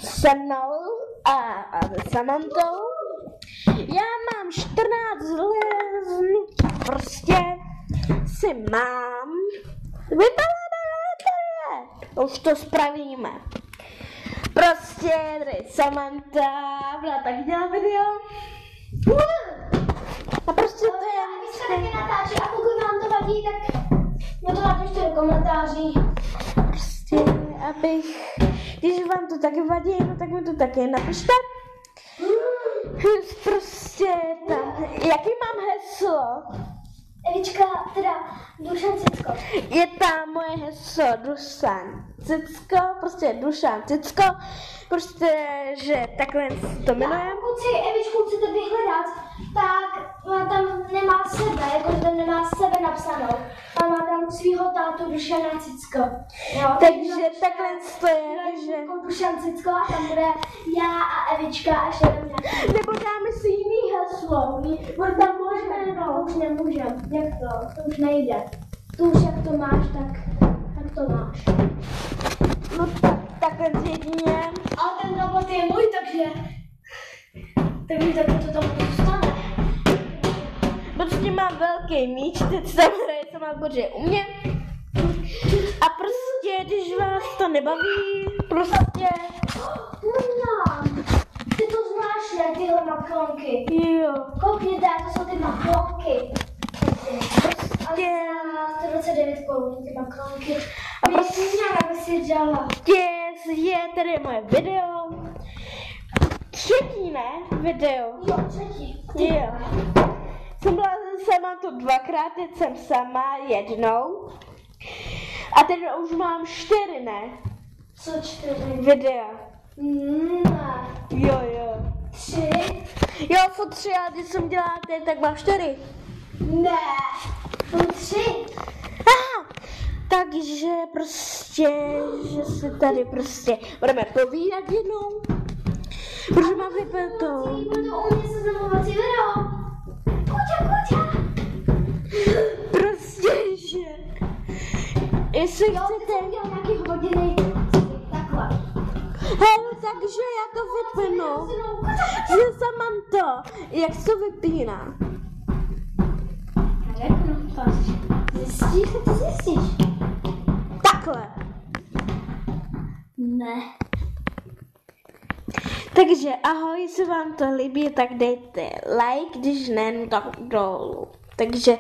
se mnou a se Samantou. Já mám 14 let, prostě si mám vybalené loterie. Už to spravíme. Prostě tady Samanta byla tak dělá video. A prostě to je... Vy se taky natáčí a pokud vám to vadí, tak mě to napište do komentáří. Prostě, když vám to taky vadí, no tak mi to taky napište. Prostě tam, jaký mám heslo? Evička, teda Dušan Cicko. Je tam moje heslo Dušan Cicko, prostě Dušan Cicko, prostě, že takhle to jmenujeme. Pokud si Evičku chcete vyhledat, tak tam nemá sebe, jakože tam nemá sebe napsanou. A má tam svýho tátu Dušana Cicko. Jo, Takže takhle to je, že... Dušan Cicko a tam bude já a Evička a ještě tam nějaký. Nebo dáme si jiný heslo. On tam můžeme, no, už nemůžem. Jak to? To už nejde. Tu už jak to máš, tak to máš. No takhle jedině. Ale ten robot je můj, takže to tam zůstane. Prostě mám velký míč, teď tam hraje sama bože u mě. A prostě, když vás to nebaví, prostě... Ty to znáš, ne, tyhle makronky. Jo. Koukněte, to jsou ty makronky. Prostě... 129 korun, ty makronky. A prostě nějak by si dělala. Prostě je tady moje video. Třetí, ne? Video. Jo, třetí. Jo. Jsem byla sama to dvakrát, teď jsem sama jednou. A teď už mám 4, ne? Co 4? Videa. Ne. Jo. 3? Jo, furt 3, ale když jsem dělala teď, tak mám 4. Ne. Jsou 3. Aha. Takže prostě, že si tady prostě budeme povídat jednou. Protože mám vypětou. Budu u mě seznamovací video. Kuťa. Prostě, že... Jestli Jo, chcete... ty jsem dělal nějaký hodiny. Takhle. Hele, takže já to vypnu. Že Samanta, jak se to vypíná? Řeknu to. Zjistíš, co ty zjistíš? Takhle. Ne. Takže ahoj, jestli vám to líbí, tak dejte like, když ne, no tak dolů. Takže